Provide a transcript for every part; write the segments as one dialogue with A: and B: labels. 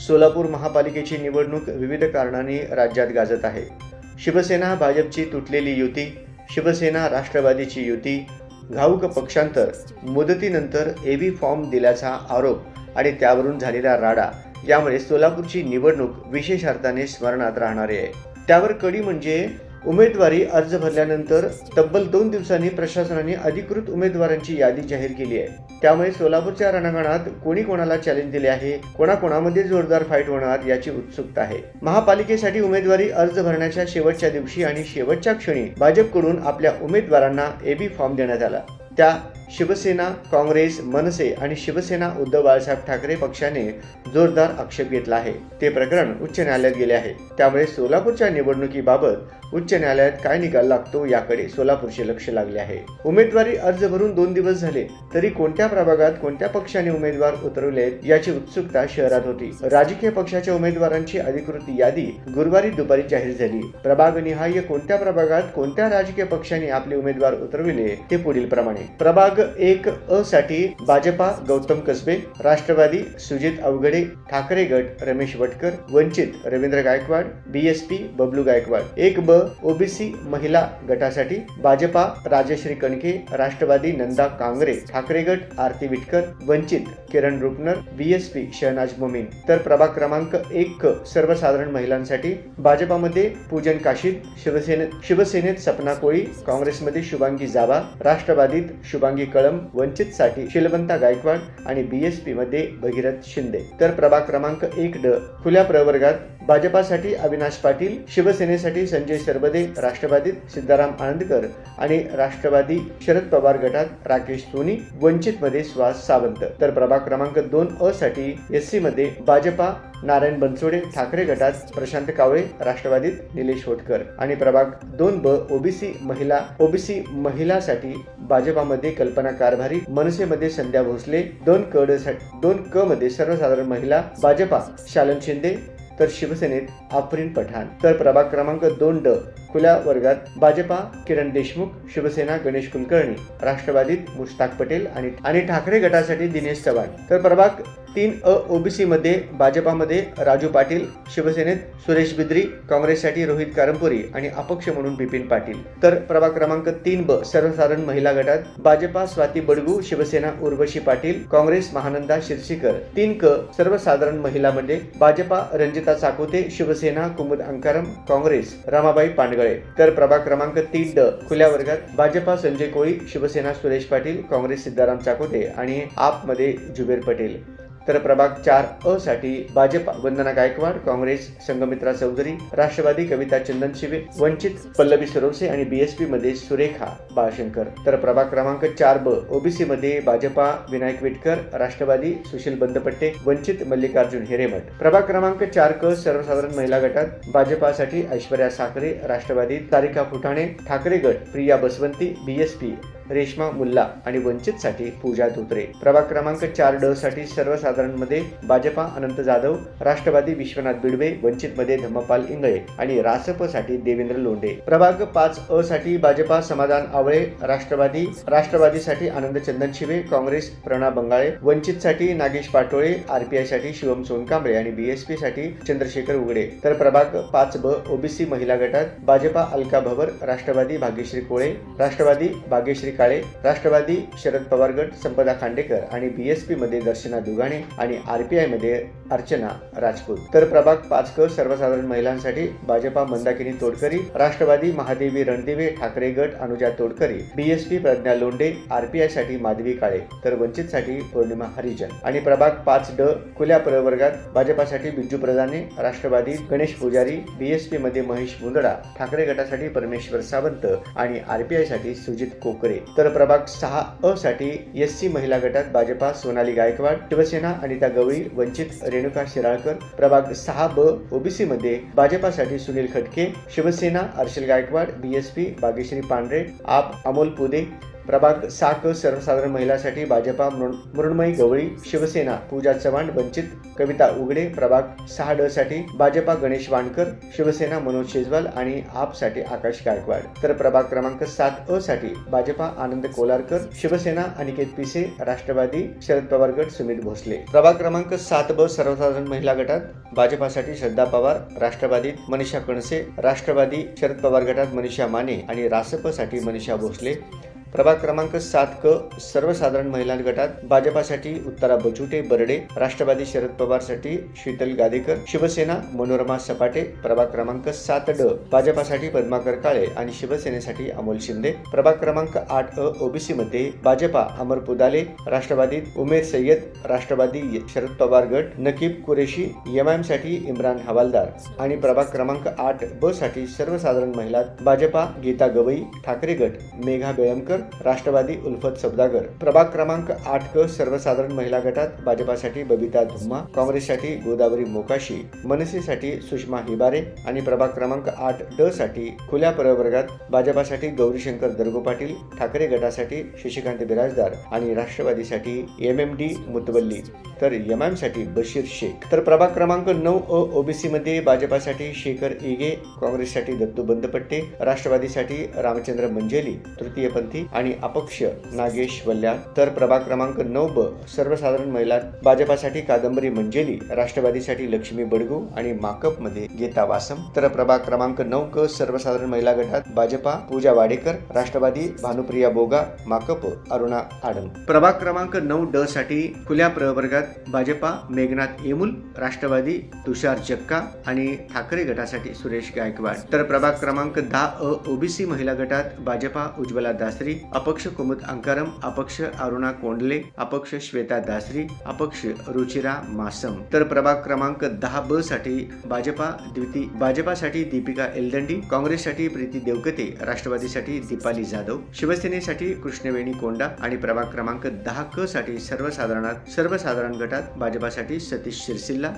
A: सोलापूर महापालिकेची निवडणूक विविध कारणांनी राज्यात गाजत आहे. शिवसेना भाजपची तुटलेली युती, शिवसेना राष्ट्रवादीची युती, घाऊक पक्षांतर, मुदतीनंतर एबी फॉर्म दिल्याचा आरोप आणि त्यावरून झालेला राडा यामुळे सोलापूरची निवडणूक विशेष अर्थाने स्मरणात राहणारी आहे. त्यावर कडी म्हणजे उमेदवारी अर्ज भरल्यानंतर तब्बल 2 दिवसांनी प्रशासनाने अधिकृत उमेदवारांची यादी जाहीर केली आहे. त्यामुळे सोलापूरच्या रणांगणात कोणी कोणाला चॅलेंज दिले आहे, कोणाकोणामध्ये जोरदार फाईट होणार याची उत्सुकता आहे. महापालिकेसाठी उमेदवारी अर्ज भरण्याच्या शेवटच्या दिवशी आणि शेवटच्या क्षणी भाजपकडून आपल्या उमेदवारांना एबी फॉर्म देण्यात आला. त्या शिवसेना, काँग्रेस, मनसे आणि शिवसेना उद्धव बाळासाहेब ठाकरे पक्षाने जोरदार आक्षेप घेतला आहे. ते प्रकरण उच्च न्यायालयात गेले आहे. त्यामुळे सोलापूरच्या निवडणुकीबाबत उच्च न्यायालयात काय निकाल लागतो याकडे सोलापूरचे लक्ष लागले आहे. उमेदवारी अर्ज भरून 2 दिवस झाले तरी कोणत्या प्रभागात कोणत्या पक्षाने उमेदवार उतरवले याची उत्सुकता शहरात होती. राजकीय पक्षाच्या उमेदवारांची अधिकृत यादी गुरुवारी दुपारी जाहीर झाली. प्रभागनिहाय कोणत्या प्रभागात कोणत्या राजकीय पक्षाने आपले उमेदवार उतरविले ते पुढील प्रमाणे. प्रभाग 1 अ साठी भाजपा गौतम कसबे, राष्ट्रवादी सुजित अवघडे, ठाकरे गट रमेश वटकर, वंचित रवींद्र गायकवाड, बीएसपी बबलू गायकवाड. 1 ब ओबीसी महिला गटासाठी भाजपा राजश्री कणके, राष्ट्रवादी नंदा कांगरे, ठाकरे गट आरती विटकर, वंचित किरण रुपनर, बीएसपी शहनाज मोमीन. तर प्रभाग क्रमांक 1 क सर्वसाधारण महिलांसाठी भाजपामध्ये पूजन काशीद, शिवसेनेत सपना कोळी, काँग्रेसमध्ये शुभांगी जावा, राष्ट्रवादीत शुभांगी कळम, वंचित साठी शिलवंता गायकवाड आणि बीएसपी मध्ये भगीरथ शिंदे. तर प्रभाग क्रमांक 1 ड खुल्या प्रवर्गात भाजपासाठी अविनाश पाटील, शिवसेनेसाठी संजय सरबदे, राष्ट्रवादीत सिद्धाराम आनंदकर आणि राष्ट्रवादी शरद पवार गटात राकेश सोनी, वंचित मध्ये सुहास सावंत. तर प्रभाग क्रमांक 2 अ साठी एससी मध्ये भाजपा नारायण बनसोडे, ठाकरे गटात प्रशांत कावळे, राष्ट्रवादीत निलेश होटकर आणि प्रभाग 2 ब ओबीसी महिलासाठी भाजपामध्ये कल्पना कारभारी, मनसेमध्ये संध्या भोसले, 2 क मध्ये सर्वसाधारण महिला भाजपा शालन शिंदे, तर शिवसेनेत आफरीन पठाण. तर प्रभाग क्रमांक 2 ड खुल्या वर्गात भाजपा किरण देशमुख, शिवसेना गणेश कुलकर्णी, राष्ट्रवादीत मुश्ताक पटेल आणि ठाकरे गटासाठी दिनेश चव्हाण. तर प्रभाग 3 अ ओबीसी मध्ये भाजपामध्ये राजू पाटील, शिवसेनेत सुरेश बिद्री, काँग्रेससाठी रोहित कारंपुरी आणि अपक्ष म्हणून बिपिन पाटील. तर प्रभाग क्रमांक 3 ब सर्वसाधारण महिला गटात भाजपा स्वाती बडगू, शिवसेना उर्वशी पाटील, काँग्रेस महानंदा शिरसीकर. 3 क सर्वसाधारण महिलामध्ये भाजपा रंजिता चाकोते, शिवसेना कुमुद अंकारम, काँग्रेस रमाबाई पांडगळे. तर प्रभाग क्रमांक 3 ड खुल्या वर्गात भाजपा संजय कोळी, शिवसेना सुरेश पाटील, काँग्रेस सिद्धाराम चाकोते आणि आप मध्ये जुबेर पटेल. तर प्रभाग 4 अ साठी भाजपा वंदना गायकवाड, काँग्रेस संगमित्रा चौधरी, राष्ट्रवादी कविता चंदन शिवे, वंचित पल्लवी सरोसे आणि बीएसपी मध्ये सुरेखा बाळशंकर. तर प्रभाग क्रमांक 4 ब ओबीसी मध्ये भाजपा विनायक विटकर, राष्ट्रवादी सुशील बंदपट्टे, वंचित मल्लिकार्जुन हिरेमठ. प्रभाग क्रमांक 4 क सर्वसाधारण महिला गटात भाजपासाठी ऐश्वर्या साखरे, राष्ट्रवादी तारिका फुटाणे, ठाकरे गट प्रिया बसवंती, बीएसपी रेश्मा मुल्ला आणि वंचित साठी पूजा धोत्रे. प्रभाग क्रमांक 4 ड साठी सर्वसाधारण मध्ये भाजपा अनंत जाधव, राष्ट्रवादी विश्वनाथ बिडवे, वंचित मध्ये धम्मपाल इंगळे आणि रासप साठी देवेंद्र लोंढे. प्रभाग 5 अ साठी भाजपा समाधान आवळे, राष्ट्रवादीसाठी आनंद चंदन शिवे, काँग्रेस प्रणा बंगाळे, वंचित साठी नागेश पाटोळे, आरपीआय साठी शिवम सोनकांबळे आणि बीएसपी साठी चंद्रशेखर उगडे. तर प्रभाग 5 ब ओबीसी महिला गटात भाजपा अलका भवर, राष्ट्रवादी भाग्यश्री कोळे, राष्ट्रवादी भाग्यश्री काळे, राष्ट्रवादी शरद पवार गट संपदा खांडेकर आणि बीएसपी मध्ये दर्शना दुगाणे आणि आरपीआय मध्ये अर्चना राजपूत. तर प्रभाग 5 क सर्वसाधारण महिलांसाठी भाजपा मंदाकिनी तोडकरी, राष्ट्रवादी महादेवी रणदिवे, ठाकरे गट अनुजा तोडकरी, बीएसपी प्रज्ञा लोंढे, आरपीआय साठी माधवी काळे, तर वंचित साठी पौर्णिमा हरिजन. आणि प्रभाग 5 ड खुल्या प्रवर्गात भाजपासाठी बिज्जू प्रधाने, राष्ट्रवादी गणेश पुजारी, बीएसपी मध्ये महेश मुंदडा, ठाकरे गटासाठी परमेश्वर सावंत आणि आरपीआय साठी सुजित कोकरे. तर प्रभाग 6 अ साठी एससी महिला गटात भाजपा सोनाली गायकवाड, शिवसेना अनिता गवळी, वंचित रेणुका शिराळकर. प्रभाग 6 ब ओबीसी मध्ये भाजपासाठी सुनील खटके, शिवसेना अर्शल गायकवाड, बीएसपी भाग्यश्री पांढरे, आप अमोल पुदे, प्रभाग 6 क सर्वसाधारण महिलांसाठी भाजपा मृण्मयी गवळी, शिवसेना पूजा चव्हाण, वंचित कविता उघडे. प्रभाग 6 ड साठी भाजपा गणेश वाणकर, शिवसेना मनोज शेजवाल आणि आप साठी आकाश गायकवाड. तर प्रभाग क्रमांक 7 अ साठी भाजपा आनंद कोलारकर, शिवसेना अनिकेत पिसे, राष्ट्रवादी शरद पवार गट सुमित भोसले. प्रभाग क्रमांक 7 ब सर्वसाधारण महिला गटात भाजपासाठी श्रद्धा पवार, राष्ट्रवादीत मनीषा कणसे, राष्ट्रवादी शरद पवार गटात मनीषा माने आणि रासपसाठी मनीषा भोसले. प्रभाग क्रमांक 7 क सर्वसाधारण महिला गटात भाजपासाठी उत्तरा बचुटे बर्डे, राष्ट्रवादी शरद पवारसाठी शीतल गादेकर, शिवसेना मनोरमा सपाटे. प्रभाग क्रमांक 7 ड भाजपासाठी पद्माकर काळे आणि शिवसेनेसाठी अमोल शिंदे. प्रभाग क्रमांक 8 अ ओबीसी मध्ये भाजपा अमर पुदाले, राष्ट्रवादीत उमेर सय्यद, राष्ट्रवादी शरद पवार गट नकीब कुरेशी, एमआयएम साठी इम्रान हवालदार. आणि प्रभाग क्रमांक 8 ब साठी सर्वसाधारण महिलात भाजपा गीता गवई, ठाकरे गट मेघा बेळमकर, राष्ट्रवादी उल्फत सौदागर. प्रभाग क्रमांक 8 क सर्वसाधारण महिला गटात भाजपासाठी बबिता धुम्मा, काँग्रेससाठी गोदावरी मोकाशी, मनसेसाठी सुषमा हिबारे. आणि प्रभाग क्रमांक 8 ड साठी खुल्या प्रवर्गात भाजपासाठी गौरीशंकर दर्गो पाटील, ठाकरे गटासाठी शशिकांत बिराजदार आणि राष्ट्रवादीसाठी MMD मुतवल्ली, तर एमआयएम साठी बशीर शेख. तर प्रभाग क्रमांक 9 अ ओबीसी मध्ये भाजपासाठी शेखर इगे, काँग्रेससाठी दत्तू बंदपट्टे, राष्ट्रवादीसाठी रामचंद्र मंजेली तृतीयपंथी आणि अपक्ष नागेश वल्याळ. तर प्रभाग क्रमांक 9 ब सर्वसाधारण महिला भाजपासाठी कादंबरी मंजेली, राष्ट्रवादीसाठी लक्ष्मी बडगू आणि माकप मध्ये गीता वासम. तर प्रभाग क्रमांक 9 क सर्वसाधारण महिला गटात भाजपा पूजा वाडेकर, राष्ट्रवादी भानुप्रिया बोगा, माकप अरुणा आडम. प्रभाग क्रमांक 9 ड साठी खुल्या प्रवर्गात भाजपा मेघनाथ येमुल, राष्ट्रवादी तुषार जक्का आणि ठाकरे गटासाठी सुरेश गायकवाड. तर प्रभाग क्रमांक 10 अ ओबीसी महिला गटात भाजपा उज्ज्वला दासरी, अपक्ष कुमुद अंकारम, अपक्ष अरुणा कोंडले, अपक्ष श्वेता दासरी, अपक्ष रुचिरा मासम. तर प्रभाग क्रमांक 10 ब साठी भाजपासाठी दीपिका एलदंडी, काँग्रेससाठी प्रीती देवकते, राष्ट्रवादीसाठी दीपाली जाधव, शिवसेनेसाठी कृष्णवेणी कोंडा. आणि प्रभाग क्रमांक 10 क साठी सर्वसाधारण गटात भाजपासाठी सतीश शिरसिल्ला,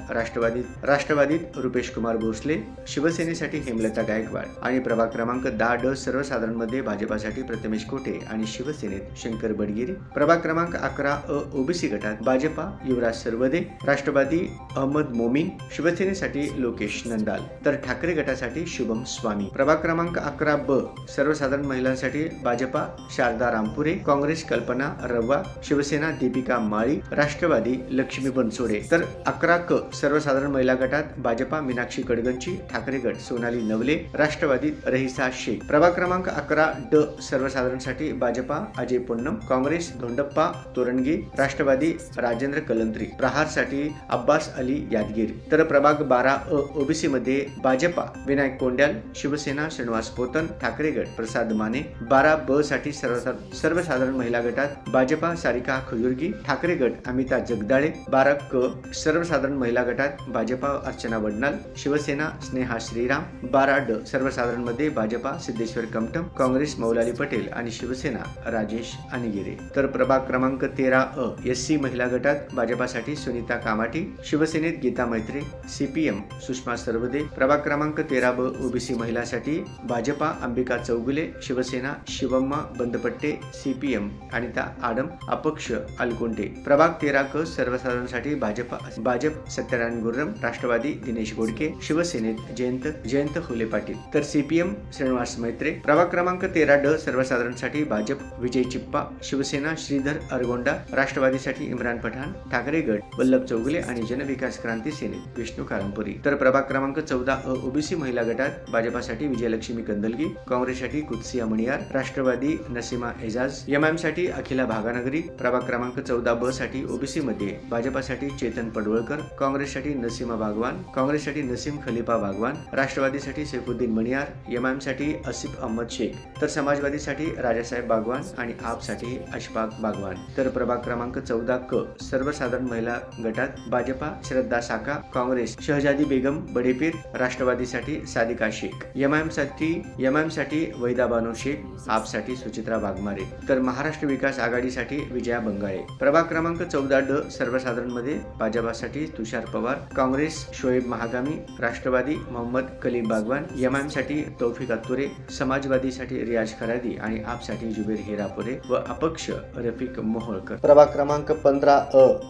A: राष्ट्रवादीत रुपेश कुमार भोसले, शिवसेनेसाठी हेमलता गायकवाड. आणि प्रभाग क्रमांक 10 ड सर्वसाधारण मध्ये भाजपासाठी प्रथमेश कोटे आणि शिवसेनेत शंकर बडगिरी. प्रभाग क्रमांक 11 अ ओबीसी गटात भाजपा युवराज सरवदे, राष्ट्रवादी अहमद मोमीन, शिवसेनेसाठी लोकेश नंदाल, तर ठाकरे गटासाठी शुभम स्वामी. प्रभाग क्रमांक 11 ब सर्वसाधारण महिलांसाठी भाजपा शारदा रामपुरे, काँग्रेस कल्पना रव्वा, शिवसेना दीपिका माळी, राष्ट्रवादी लक्ष्मी बनसोडे. तर 11 क सर्वसाधारण महिला गटात भाजपा मीनाक्षी कडगंची, ठाकरे गट सोनाली नवले, राष्ट्रवादी रहिसा शेख. प्रभाग क्रमांक 11 ड सर्वसाधारणसाठी भाजपा अजय पोन्नम, काँग्रेस धोंडप्पा तोरणगी, राष्ट्रवादी राजेंद्र कलंत्री, प्रहारसाठी अब्बास अली यादगीर. तर प्रभाग 12 अ ओबीसी मध्ये भाजपा विनायक कोंड्याल, शिवसेना श्रीनिवास पोतन, ठाकरे गट प्रसाद माने. 12 ब साठी सर्वसाधारण महिला गटात भाजपा सारिका खजुर्गी, ठाकरे गट अमिता जगदाळे. 12 क सर्वसाधारण महिला गटात भाजपा अर्चना वडनाल, शिवसेना स्नेहा श्रीराम. 12 ड सर्वसाधारण मध्ये भाजपा सिद्धेश्वर कमठम, काँग्रेस मौलाली पटेल आणि शिवसेना राजेश अनिगिरे. तर प्रभाग क्रमांक 13 अ एससी महिला गटात भाजपासाठी सुनीता कामाटी, शिवसेनेत गीता मैत्रे, CPM सुषमा सरवदे. प्रभाग क्रमांक 13 ब ओबीसी महिलांसाठी भाजपा अंबिका चौगुले, शिवसेना शिवम्मा बंदपट्टे, CPM अनिता आडम, अपक्ष अलकोंटे. प्रभाग 13 क सर्वसाधारणसाठी भाजप सत्यनारायण गुर्रम, राष्ट्रवादी दिनेश गोडके, शिवसेनेत जयंत हुले पाटील, तर CPM श्रीनिवास मैत्रे. प्रभाग क्रमांक 13 ड सर्वसाधारणसाठी भाजप विजय चिप्पा, शिवसेना श्रीधर अरगोंडा, राष्ट्रवादीसाठी इम्रान पठाण, ठाकरे गट वल्लभ चौगुले आणि जनविकास क्रांती सेनेत विष्णू कारंपुरी. तर प्रभाग क्रमांक 14 अ ओबीसी महिला गटात भाजपासाठी विजयलक्ष्मी कंदलगी, काँग्रेससाठी कुत्सिया मणियार, राष्ट्रवादी नसीमा एजाज, एमआयएम साठी अखिला भागानगरी. प्रभाग क्रमांक 14 ब साठी ओबीसी मध्ये भाजपासाठी चेतन पडवळकर, काँग्रेससाठी नसीमा बागवान, काँग्रेससाठी नसीम खलिफा बागवान, राष्ट्रवादीसाठी सैफुद्दीन मणियार, एमआयएम साठी आसिफ अहमद शेख, तर समाजवादीसाठी राजासाहेब बागवान आणि आपसाठी अशफाक बागवान. तर प्रभाग क्रमांक 14 क सर्वसाधारण महिला गटात भाजपा श्रद्धा साका, काँग्रेस शहजादी बेगम बडेपीर, राष्ट्रवादीसाठी सादिका शेख, एमआयएम साठी वैदा बानो शेख, आपसाठी सुचित्रा वाघमारे, तर महाराष्ट्र विकास आघाडीसाठी विजया बंगाळे. प्रभाग क्रमांक 14 ड सर्वसाधारण मध्ये भाजपासाठी तुषार पवार, काँग्रेस शोएब महागामी, राष्ट्रवादी मोहम्मद कलीम बागवान, एमआयएम साठी तौफिक अत्तुरे, समाजवादीसाठी रियाज खरादी आणि आपसाठी भाजपासाठी जुबेर हिरापुरे व अपक्ष रफिक मोहोळकर. प्रभाग क्रमांक 15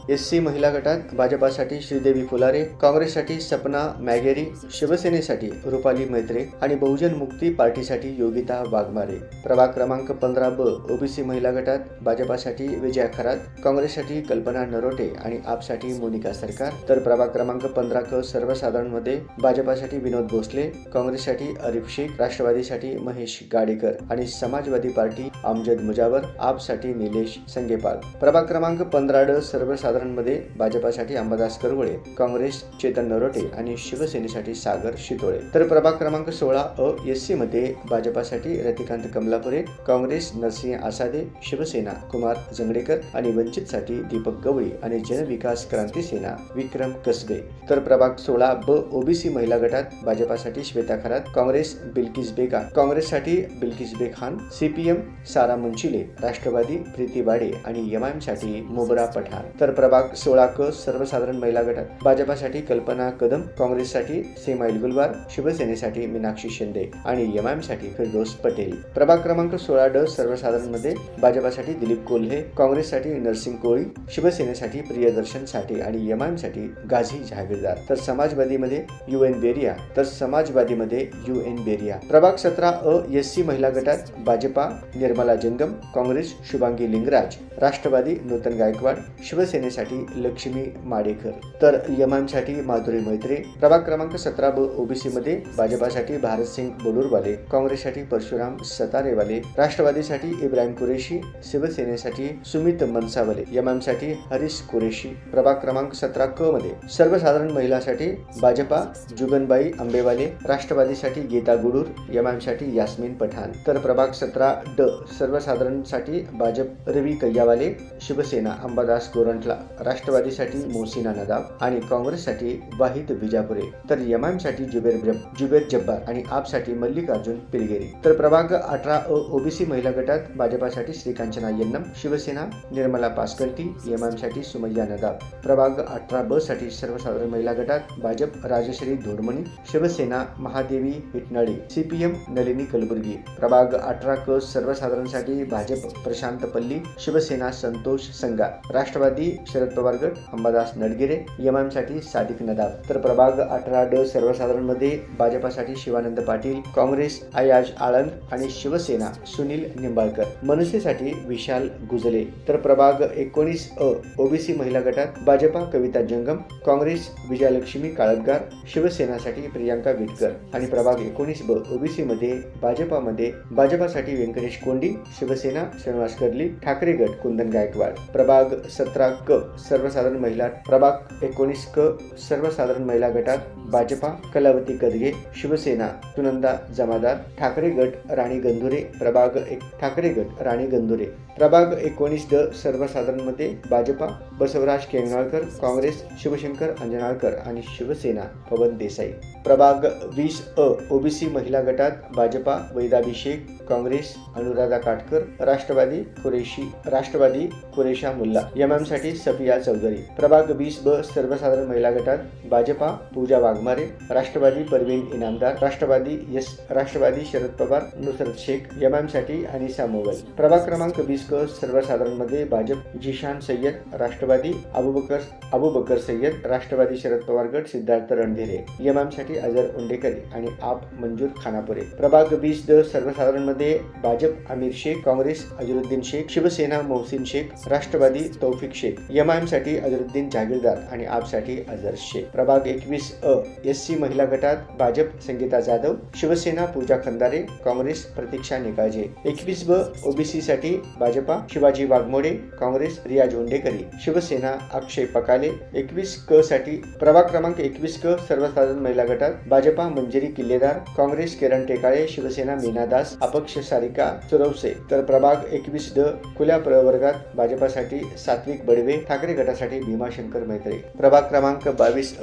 A: SC महिला गटात भाजपासाठी श्रीदेवी फुलारे, काँग्रेससाठी सपना मॅगेरी, शिवसेनेसाठी रुपाली मैत्रे आणि बहुजन मुक्ती पार्टीसाठी योगिता वाघमारे. प्रभाग क्रमांक 15 OBC महिला गटात भाजपासाठी विजया खरात, काँग्रेससाठी कल्पना नरोटे आणि आपसाठी मोनिका सरकार. तर प्रभाग क्रमांक 15 सर्वसाधारण मध्ये भाजपासाठी विनोद भोसले, काँग्रेससाठी आरिफ शेख, राष्ट्रवादीसाठी महेश गाडेकर आणि समाजवादी पार्टी अमजद मुजावर, आपसाठी निलेश संगेपाल. प्रभाग क्रमांक 15 सर्वसाधारण मध्ये भाजपासाठी अंबादास करवळे, काँग्रेस चेतन नरोटे आणि शिवसेनेसाठी सागर शितोळे. तर प्रभाग क्रमांक 16 SC मध्ये भाजपासाठी रतिकांत कमलापुरे, काँग्रेस नरसिंह आसादे, शिवसेना कुमार जंगडेकर आणि वंचितसाठी दीपक गवळी आणि जनविकास क्रांती सेना विक्रम कसबे. तर प्रभाग 16 OBC महिला गटात भाजपासाठी श्वेता खरात, काँग्रेस बिल्किस बेगा, काँग्रेससाठी बिल्किस बेखान, CPM सारा मुंचिले, राष्ट्रवादी प्रीती वाडे आणि MIM साठी मोबरा पठाण. तर प्रभाग 16 सर्वसाधारण महिला गटात भाजपासाठी कल्पना कदम, काँग्रेससाठी सेमाईल गुलवार, शिवसेनेसाठी मीनाक्षी शिंदे आणि MIM साठी फिरदोस पटेल. प्रभाग क्रमांक 16 सर्वसाधारण मध्ये भाजपासाठी दिलीप कोल्हे, काँग्रेससाठी नरसिंग कोळी, शिवसेनेसाठी प्रियदर्शन साठे आणि MIM साठी गाझी जहागीरदार. तर समाजवादीमध्ये UN बेरिया, तर समाजवादीमध्ये UN बेरिया. प्रभाग 17 SC महिला गटात भाजपा निर्मला जंगम, काँग्रेस शुभांगी लिंगराज, राष्ट्रवादी नूतन गायकवाड, शिवसेनेसाठी लक्ष्मी माडेकर. तर MIM साठी माधुरी मैत्रे. प्रभाग क्रमांक 17 OBC मध्ये भाजपासाठी भारत सिंग बोलूरवाले, काँग्रेससाठी परशुराम सतारेवाले, राष्ट्रवादीसाठी इब्राहिम कुरेशी, शिवसेनेसाठी सुमित मनसावले, MIM साठी हरीश कुरेशी. प्रभाग क्रमांक 17 मध्ये सर्वसाधारण महिलांसाठी भाजपा जुगनबाई आंबेवाले, राष्ट्रवादीसाठी गीता गुडूर, MIM साठी यास्मीन पठाण. तर प्रभाग 17 सर्वसाधारणसाठी भाजप रवी कैयावाले, शिवसेना अंबादास गोरंटला, राष्ट्रवादीसाठी मोहसिना नदाब आणि काँग्रेससाठी वाहिद विजापुरे. तर MIM साठी जुबेर जब्बार आणि आपसाठी मल्लिकार्जुन पिलगेरी. तर प्रभाग 18 OBC महिला गटात भाजपासाठी श्रीकांचना यन्नम, शिवसेना निर्मला पासकंटी, MIM साठी सुमय्या नदाब. प्रभाग 18 साठी सर्वसाधारण महिला गटात भाजप राजश्री धोडमणी, शिवसेना महादेवी हिटनाळे, CPM नलिनी कलबुर्गी. प्रभाग 18 सर्वसाधारणसाठी भाजप प्रशांत पल्ली, शिवसेना संतोष संगा, राष्ट्रवादी शरद पवार गट अंबादास नडगिरे, MIM साठी सादिक नदाब. तर प्रभाग 18 सर्वसाधारण मध्ये भाजपासाठी शिवानंद पाटील, काँग्रेस अयाज आळंद आणि शिवसेना सुनील निंबाळकर, मनसेसाठी विशाल गुजले. तर प्रभाग 19 OBC महिला गटात भाजपा कविता जंगम, काँग्रेस विजयलक्ष्मी काळतगार, शिवसेनासाठी प्रियांका विटकर आणि प्रभाग 19 OBC मध्ये भाजपासाठी व्यंकटेश कोंडी, शिवसेना श्रीनिवास कर्ली, ठाकरे गट कुंदन गायकवाड. प्रभाग 17 सर्वसाधारण महिला. प्रभाग 19 सर्वसाधारण महिला गटात भाजपा कलावती कदगे, शिवसेना सुनंदा जमादार, ठाकरे गट राणी गंधुरे. प्रभाग 1 ठाकरे गट राणी गंधुरे. प्रभाग 19 सर्वसाधारण मध्ये भाजपा बसवराज केंगणाळकर, काँग्रेस शिवशंकर अंजनाळकर आणि शिवसेना पवन देसाई. प्रभाग 20 OBC महिला गटात भाजपा वैदाभिषेक, काँग्रेस अनुराधा काटकर, राष्ट्रवादी कुरेशा मुल्ला, MIM साठी सफिया चौधरी. प्रभाग 20 सर्वसाधारण महिला गटात भाजपा पूजा वाघमारे, राष्ट्रवादी परवीन इनामदार, राष्ट्रवादी शरद पवार नुसरत शेख, MIM साठी अनिसा मोगल. प्रभाग क्रमांक 20 सर्वसाधारण मध्ये भाजप जिशान सय्यद, राष्ट्रवादी अबुबकर सय्यद, राष्ट्रवादी शरद पवार गट सिद्धार्थ रणधीरे, MIM साठी अजर उंडेकरी आणि आप मंजूर खानापुरे. प्रभाग 20 सर्वसाधारण मध्ये भाजप आमिर शेख, काँग्रेस अजरुद्दीन शेख, शिवसेना मोहसिन शेख, राष्ट्रवादी तौफिक शेख, MIM साठी अजरुद्दीन जागीरदार आणि आपसाठी अजर शेख. प्रभाग 21 SC महिला गटात भाजप संगीता जाधव, शिवसेना पूजा खंदारे, काँग्रेस प्रतीक्षा निकाळजे. 21 OBC साठी भाजपा शिवाजी वाघमोडे, काँग्रेस रिया झोंडेकरी, शिवसेना अक्षय पकाले. 21 साठी प्रभाग क्रमांक 21 सर्वसाधारण महिला गटात भाजपा मंजिरी किल्लेदार, काँग्रेस किरण टेकाळे, शिवसेना मीना दास, अपक्ष सारिका सुरवसे. तर प्रभाग 21 खुल्या प्रवर्गात भाजपासाठी सात्विक बडवे, ठाकरे गटासाठी भीमाशंकर मैत्रे. प्रभाग क्रमांक 22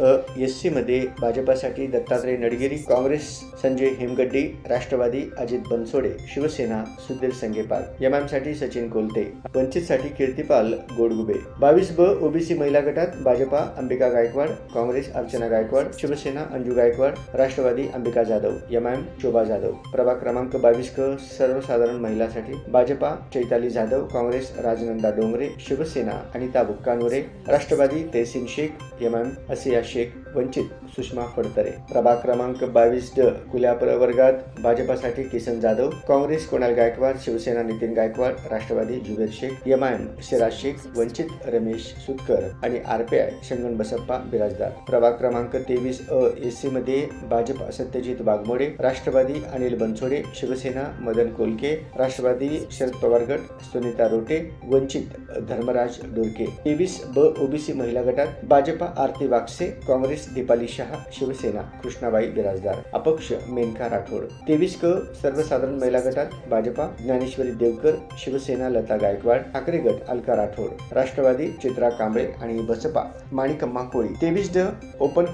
A: SC मध्ये भाजपासाठी दत्तात्रय नडगिरी, काँग्रेस संजय हेमगड्डी, राष्ट्रवादी अजित बनसोडे, शिवसेना सुधीर संगेपाल, एमआयएमसाठी सचिन कोलते, वंचितसाठी कीर्तिपाल गोडगुबे. 22 ब ओबीसी महिला गटात भाजपा अंबिका गायकवाड, काँग्रेस अर्चना गायकवाड, शिवसेना अंजू गायकवाड, राष्ट्रवादी अंबिका जाधव, एमआयएम शोभा जाधव. प्रभाग क्रमांक 22 क सर्वसाधारण महिलांसाठी भाजपा चैताली जाधव, काँग्रेस राजनंदा डोंगरे, शिवसेना अनिता बुक्कानवरे, राष्ट्रवादी तहसीन शेख, एमआयएम असिया शेख, वंचित सुषमा फडतरे. प्रभाग क्रमांक 22 ड खुल्या प्रवर्गात भाजपासाठी किसन जाधव, काँग्रेस कुणाल गायकवाड, शिवसेना नितीन गायकवाड, राष्ट्रवादी जुबेर शेख, एमआयएम सिराज शेख, वंचित रमेश सुतकर आणि आरपीआय शंगन बसप्पा बिराजदार. प्रभाग क्रमांक 23 अ एससी मध्ये भाजप सत्यजित वाघमोडे, राष्ट्रवादी अनिल बनसोडे, शिवसेना मदन कोलके, राष्ट्रवादी शरद पवार गट सुनीता रोटे, वंचित धर्मराज डोरके. 23 ब ओबीसी महिला गटात भाजपा आरती वागसे, काँग्रेस दीपाली शहा, शिवसेना कृष्णाबाई बिराजदार, अपक्ष मेनका राठोड. 23 क सर्वसाधारण महिला गटात भाजपा ज्ञानेश्वरी देवकर, शिवसेना लता गायकवाड, ठाकरे गट अलका राठोड, राष्ट्रवादी चित्रा कांबळे आणि बसपा माणिकम्मा कोळी. 23 ड ओपन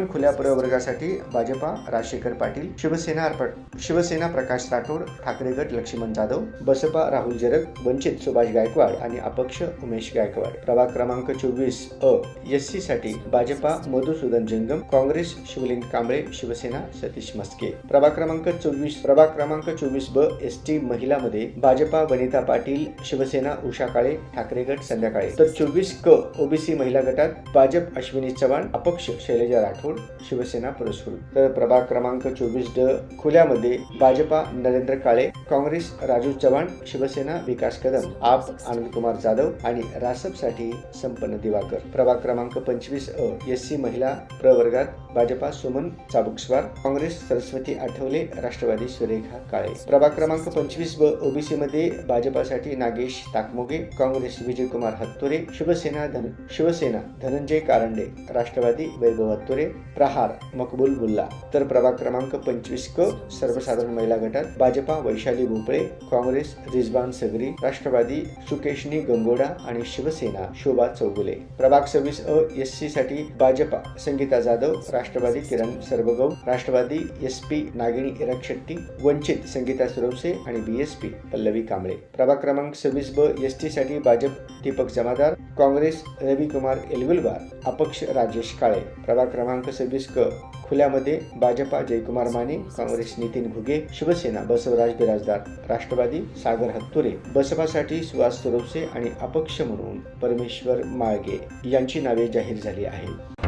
A: खुल्या प्रवर्गासाठी भाजपा राजशेखर पाटील, शिवसेना प्रकाश राठोड, ठाकरे गट लक्ष्मण जाधव, बसपा राहुल जरग, वंचित सुभाष गायकवाड आणि अपक्ष उमेश गायकवाड. प्रभाग क्रमांक 24 अ एससी साठी भाजपा मधुसूदन जंगम, काँग्रेस शिवलिंग कांबळे, शिवसेना सतीश मस्के. प्रभाग क्रमांक 24 ब एसटी महिला मध्ये भाजपा वनिता पाटील, शिवसेना उषा काळे, ठाकरे गट संध्याकाळी. तर 24 क ओबीसी महिला गटात भाजप अश्विनी चव्हाण, अपक्ष शैलजा राठोड, शिवसेना पुरस्कृत. तर प्रभाग क्रमांक 24 ड खुल्यामध्ये भाजपा नरेंद्र काळे, काँग्रेस राजू चव्हाण, शिवसेना विकास कदम, आप आनंदकुमार जाधव आणि रासपसाठी संपन्न दिवाकर. प्रभाग क्रमांक 25 अ एससी महिला प्रवर्गात भाजपा सुमन चाबुकस्वार, काँग्रेस सरस्वती आठवले, राष्ट्रवादी सुरेखा काळे. प्रभाग क्रमांक 25 ब ओबीसी मध्ये भाजपासाठी नागेश ताकमोगे, काँग्रेस विजयकुमार हत्तोरे, शिवसेना धनंजय कारंडे, राष्ट्रवादी वैभव हत्तोरे, प्रहार मकबूल बुल्ला. तर प्रभाग क्रमांक 25 क सर्वसाधारण महिला गटात भाजपा वैशाली भोपळे, काँग्रेस रिजवान सगरी, राष्ट्रवादी सुकेशनी गंगोडा आणि शिवसेना शोभा चौगुले. प्रभाग 26 अ एससी साठी भाजपा संगीता जाधव, राष्ट्रवादी किरण सरबगव, राष्ट्रवादी एसपी नागिनी इरक शेट्टी, वंचित संगीता सुरवसे आणि बीएसपी पल्लवी कांबळे. प्रभाग क्रमांक 26 ब एसटी साठी भाजप दीपक जमादार, काँग्रेस रविकुमार एलगुलवार, अपक्ष राजेश काळे. प्रभाग क्रमांक 26 क खुल्यामध्ये भाजपा जयकुमार माने, काँग्रेस नितीन घुगे, शिवसेना बसवराज बिराजदार, राष्ट्रवादी सागर हत्तुरे, बसपासाठी सुहास सुरवसे आणि अपक्ष म्हणून परमेश्वर माळगे यांची नावे जाहीर झाली आहेत.